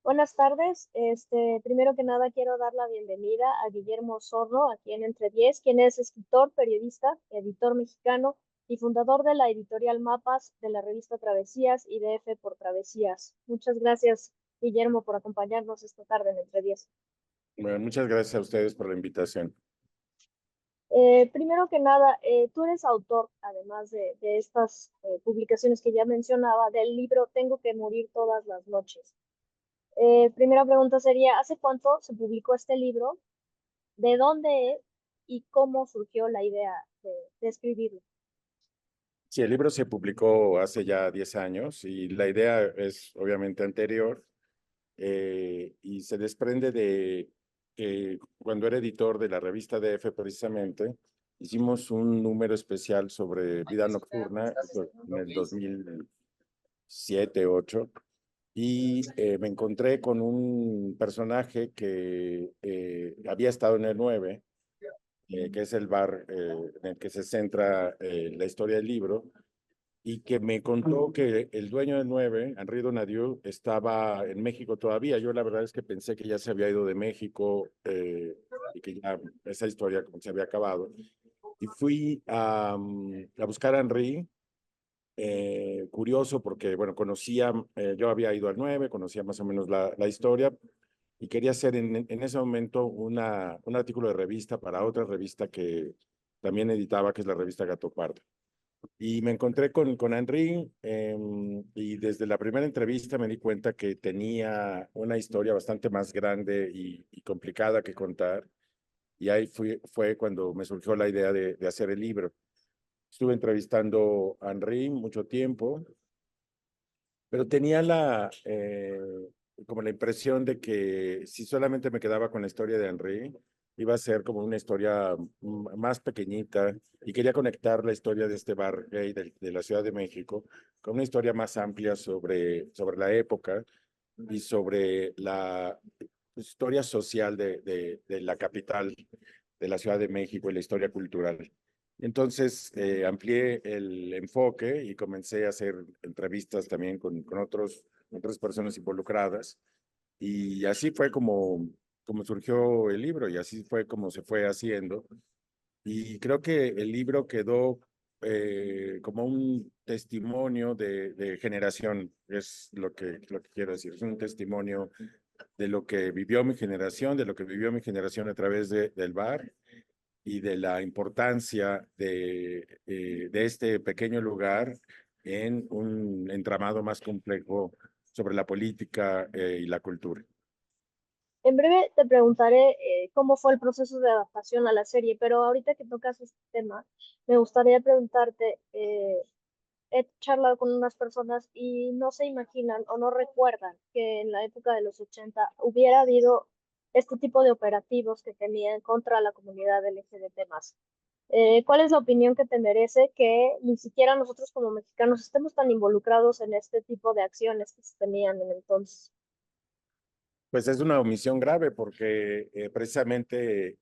Buenas tardes. Primero que nada quiero dar la bienvenida a Guillermo Osorno, aquí en Entre 10, quien es escritor, periodista, editor mexicano y fundador de la editorial Mapas de la revista Travesías y DF por Travesías. Muchas gracias, Guillermo, por acompañarnos esta tarde en Entre 10. Bueno, muchas gracias a ustedes por la invitación. Primero que nada, tú eres autor, además de estas publicaciones que ya mencionaba, del libro Tengo que morir todas las noches. Primera pregunta sería, ¿hace cuánto se publicó este libro? ¿De dónde es y cómo surgió la idea de escribirlo? Sí, el libro se publicó hace ya 10 años y la idea es obviamente anterior y se desprende de que cuando era editor de la revista DF precisamente, hicimos un número especial sobre vida nocturna en el 2007-2008 y me encontré con un personaje que había estado en el 9, que es el bar en el que se centra la historia del libro, y que me contó que el dueño del 9, Henri Donadieu, estaba en México todavía. Yo la verdad es que pensé que ya se había ido de México y que ya esa historia como se había acabado. Y fui a buscar a Henri, curioso porque, bueno, conocía, yo había ido al 9, conocía más o menos la historia, y quería hacer en ese momento un artículo de revista para otra revista que también editaba, que es la revista Gato Pardo. Y me encontré con Henry y desde la primera entrevista me di cuenta que tenía una historia bastante más grande y complicada que contar. Y ahí fue cuando me surgió la idea de hacer el libro. Estuve entrevistando a Henry mucho tiempo, pero tenía como la impresión de que si solamente me quedaba con la historia de Henry, iba a ser como una historia más pequeñita, y quería conectar la historia de este bar gay de la Ciudad de México con una historia más amplia sobre la época y sobre la historia social de la capital de la Ciudad de México y la historia cultural. Entonces amplié el enfoque y comencé a hacer entrevistas también con otras personas involucradas. Y así fue como surgió el libro, y así fue como se fue haciendo. Y creo que el libro quedó como un testimonio de generación, es lo que quiero decir. Es un testimonio de lo que vivió mi generación, de lo que vivió mi generación a través del bar, y de la importancia de este pequeño lugar en un entramado más complejo sobre la política y la cultura. En breve te preguntaré cómo fue el proceso de adaptación a la serie, pero ahorita que tocas este tema, me gustaría preguntarte, he charlado con unas personas y no se imaginan o no recuerdan que en la época de los 80 hubiera habido este tipo de operativos que tenían contra la comunidad LGBT+. ¿Cuál es la opinión que te merece que ni siquiera nosotros como mexicanos estemos tan involucrados en este tipo de acciones que se tenían en entonces? Pues es una omisión grave porque precisamente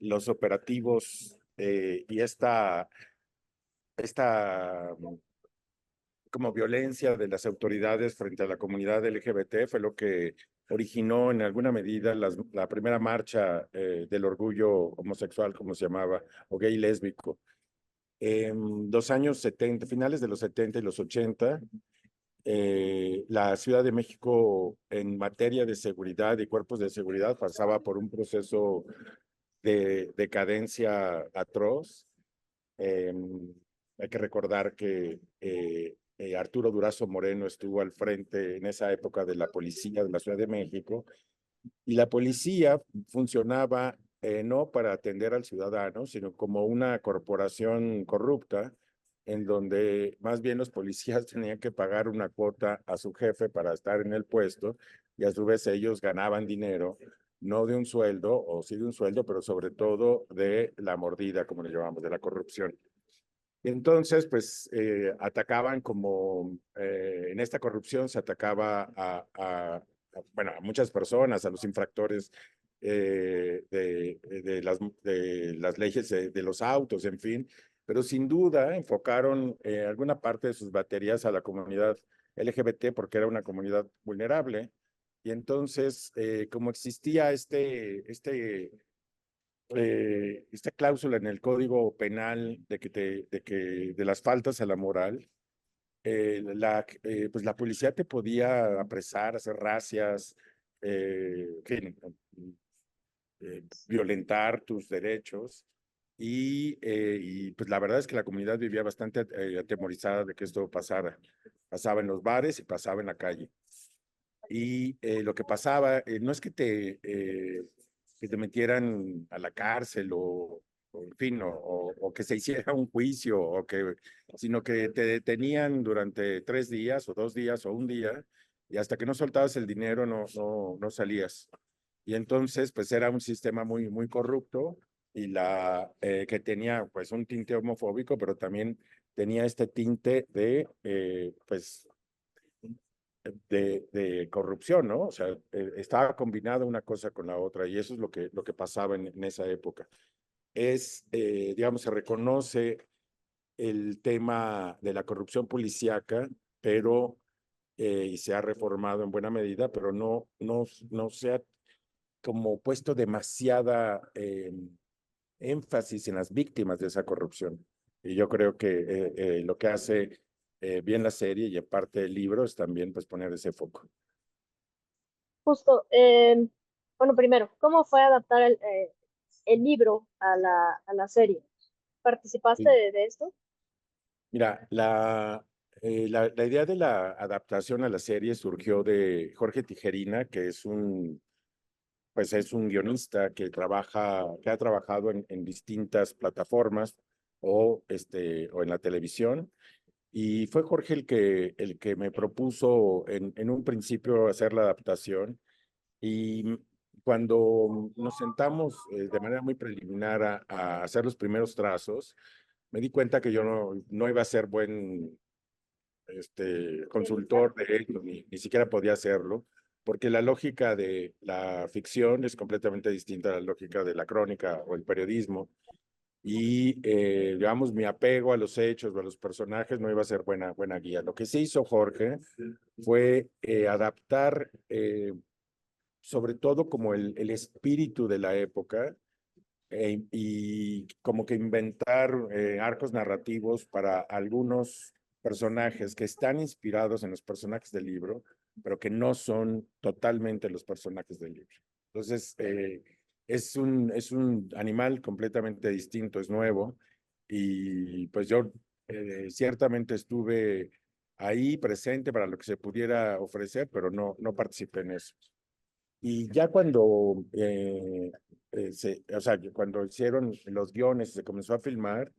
los operativos y esta como violencia de las autoridades frente a la comunidad LGBT fue lo que originó en alguna medida la primera marcha del orgullo homosexual, como se llamaba, o gay lésbico. En los años 70, finales de los 70 y los 80, la Ciudad de México en materia de seguridad y cuerpos de seguridad pasaba por un proceso de decadencia atroz. Eh, Hay que recordar que Arturo Durazo Moreno estuvo al frente en esa época de la policía de la Ciudad de México, y la policía funcionaba no para atender al ciudadano, sino como una corporación corrupta, en donde más bien los policías tenían que pagar una cuota a su jefe para estar en el puesto, y a su vez ellos ganaban dinero, no de un sueldo, o sí de un sueldo, pero sobre todo de la mordida, como le llamamos, de la corrupción. Entonces, pues atacaban como en esta corrupción se atacaba bueno, a muchas personas, a los infractores de las leyes de los autos, en fin, pero sin duda enfocaron alguna parte de sus baterías a la comunidad LGBT porque era una comunidad vulnerable, y entonces, como existía esta cláusula en el Código Penal de las faltas a la moral, pues la policía te podía apresar, hacer racias, en fin, violentar tus derechos. Y pues la verdad es que la comunidad vivía bastante atemorizada de que esto pasara. Pasaba en los bares y pasaba en la calle. Y lo que pasaba, no es que te metieran a la cárcel o en fin, o que se hiciera un juicio, sino que te detenían durante 3 días o 2 días o un día, y hasta que no soltabas el dinero no salías. Y entonces, pues era un sistema muy corrupto y que tenía pues un tinte homofóbico, pero también tenía este tinte pues, de corrupción, ¿no? O sea, estaba combinada una cosa con la otra y eso es lo que pasaba en esa época. Digamos, se reconoce el tema de la corrupción policíaca, pero, y se ha reformado en buena medida, pero no se ha como puesto demasiada énfasis en las víctimas de esa corrupción. Y yo creo que lo que hace bien la serie y en parte el libro es también pues poner ese foco. Justo, bueno, primero, ¿cómo fue adaptar el libro a la serie? ¿Participaste de esto? Mira, la idea de la adaptación a la serie surgió de Jorge Tijerina, que pues es un guionista que ha trabajado en distintas plataformas o en la televisión. Y fue Jorge el que me propuso en un principio hacer la adaptación. Y cuando nos sentamos de manera muy preliminar a hacer los primeros trazos, me di cuenta que yo no iba a ser buen Guionista. consultor de ello, ni siquiera podía hacerlo, porque la lógica de la ficción es completamente distinta a la lógica de la crónica o el periodismo. Y, digamos, mi apego a los hechos o a los personajes no iba a ser buena guía. Lo que sí hizo Jorge fue adaptar, sobre todo como el espíritu de la época, y como que inventar arcos narrativos para algunos personajes que están inspirados en los personajes del libro, pero que no son totalmente los personajes del libro. Entonces, es un animal completamente distinto, es nuevo, y pues yo ciertamente estuve ahí presente para lo que se pudiera ofrecer, pero no participé en eso. Y ya cuando, o sea, cuando hicieron los guiones y se comenzó a filmar,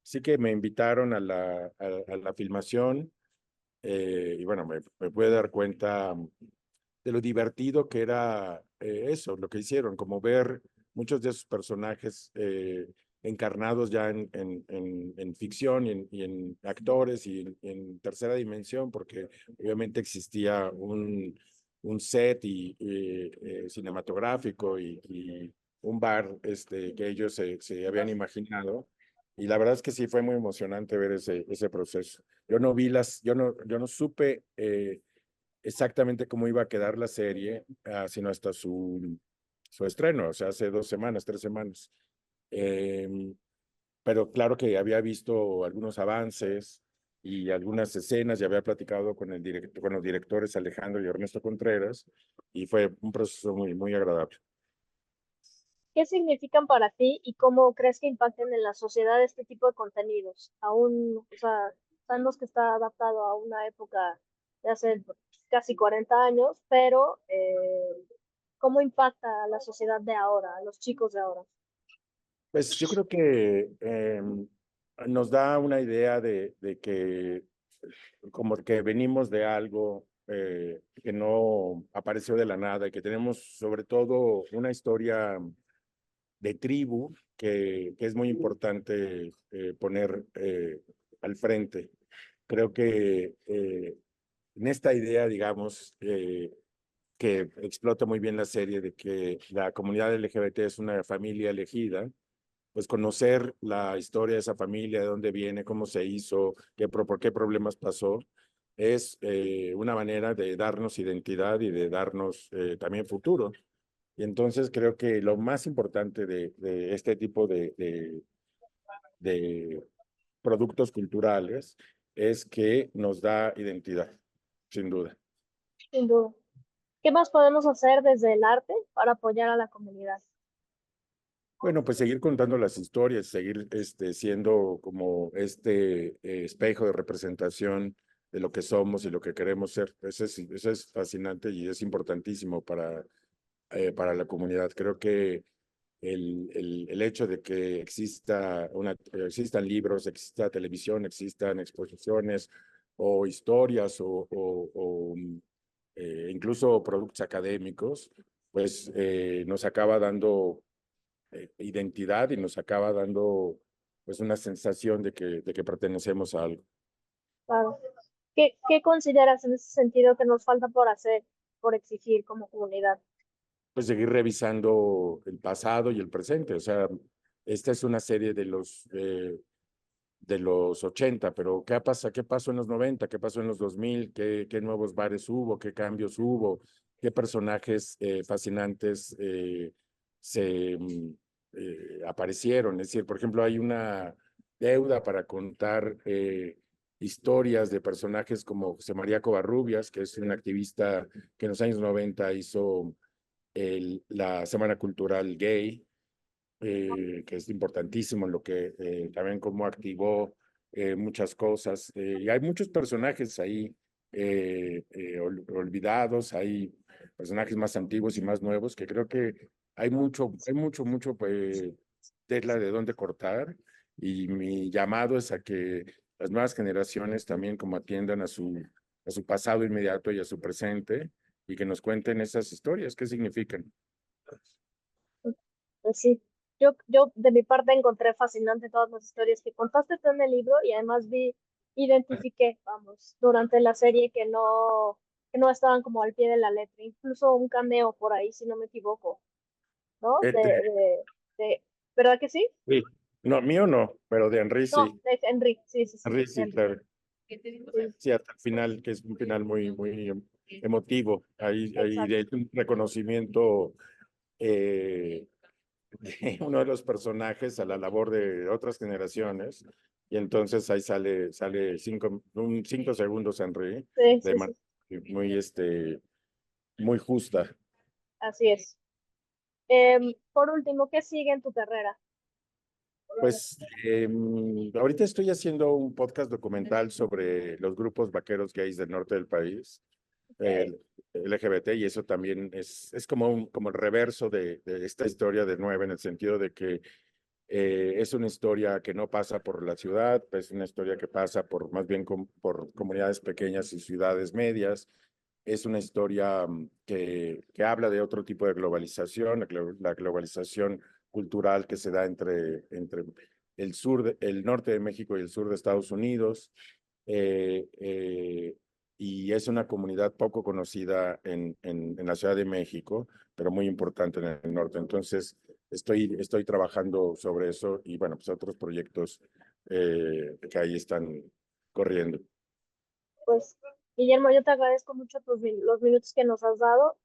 sí que me invitaron a la filmación, y bueno, me pude dar cuenta de lo divertido que era eso, lo que hicieron, como ver muchos de esos personajes encarnados ya en ficción y en actores y en tercera dimensión, porque obviamente existía un set cinematográfico y un bar que ellos se habían imaginado. Y la verdad es que sí fue muy emocionante ver ese proceso. Yo no supe exactamente cómo iba a quedar la serie, sino hasta su estreno, o sea, hace 2 semanas, 3 semanas. Em, pero claro que había visto algunos avances y algunas escenas, ya había platicado con los directores Alejandro y Ernesto Contreras, y fue un proceso muy agradable. ¿Qué significan para ti y cómo crees que impacten en la sociedad este tipo de contenidos? Aún, o sea, sabemos que está adaptado a una época de hace casi 40 años, pero ¿cómo impacta a la sociedad de ahora, a los chicos de ahora? Pues yo creo que nos da una idea de que como que venimos de algo que no apareció de la nada y que tenemos sobre todo una historia de tribu que es muy importante poner al frente. Creo que en esta idea, digamos, que explota muy bien la serie de que la comunidad LGBT es una familia elegida, pues conocer la historia de esa familia, de dónde viene, cómo se hizo, por qué problemas pasó, es una manera de darnos identidad y de darnos también futuro. Y entonces creo que lo más importante de este tipo de productos culturales es que nos da identidad, sin duda. Sin duda. ¿Qué más podemos hacer desde el arte para apoyar a la comunidad? Bueno, pues seguir contando las historias, seguir siendo como espejo de representación de lo que somos y lo que queremos ser. Eso es fascinante y es importantísimo para la comunidad. Creo que el hecho de que existan libros, exista televisión, existan exposiciones o historias o incluso productos académicos, pues nos acaba dando identidad y nos acaba dando pues una sensación de que pertenecemos a algo. Claro. ¿Qué consideras en ese sentido que nos falta por hacer, por exigir como comunidad? Pues seguir revisando el pasado y el presente. O sea, esta es una serie de los 80, pero ¿qué pasó en los 90? ¿Qué pasó en los 2000? ¿Qué nuevos bares hubo? ¿Qué cambios hubo? ¿Qué personajes fascinantes aparecieron? Es decir, por ejemplo, hay una deuda para contar historias de personajes como José María Covarrubias, que es un activista que en los años 90 hizo la Semana Cultural Gay, que es importantísimo en lo que también cómo activó muchas cosas. Y hay muchos personajes ahí olvidados, hay personajes más antiguos y más nuevos que creo que mucho tela de dónde cortar. Y mi llamado es a que las nuevas generaciones también como atiendan a su pasado inmediato y a su presente y que nos cuenten esas historias, qué significan. Pues sí, yo de mi parte encontré fascinante todas las historias que contaste tú en el libro y además identifiqué, vamos, durante la serie que no estaban como al pie de la letra, incluso un cameo por ahí, si no me equivoco, ¿no? Este, ¿Verdad que sí? sí. No, mío no, pero de Henry No, sí. de Henry, sí, sí, sí, Henry de sí, Henry. claro. Sí, Sí, hasta el final, que es un final muy emotivo. Ahí exacto. hay un reconocimiento de uno de los personajes a la labor de otras generaciones. Y entonces ahí sale 5 segundos Henry, Sí, de sí, manera sí, muy, muy justa. así es. Por último, ¿qué sigue en tu carrera? Pues ahorita estoy haciendo un podcast documental sobre los grupos vaqueros gays del norte del país, Okay. el LGBT, y eso también es como, como el reverso de esta historia de Nueve, en el sentido de que es una historia que no pasa por la ciudad, es una historia que pasa por más bien por comunidades pequeñas y ciudades medias. Es una historia que habla de otro tipo de globalización, la globalización cultural que se da entre el norte de México y el sur de Estados Unidos. eh, eh, y es una comunidad poco conocida en la Ciudad de México, pero muy importante en el norte. Entonces, estoy trabajando sobre eso y, bueno, pues otros proyectos que ahí están corriendo. Pues, Guillermo, yo te agradezco mucho los minutos que nos has dado.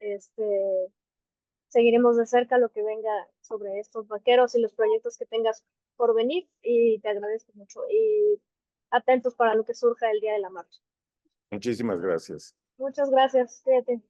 Seguiremos de cerca lo que venga sobre estos vaqueros y los proyectos que tengas por venir y te agradezco mucho y atentos para lo que surja el día de la marcha. Muchísimas gracias. Muchas gracias, cuídate.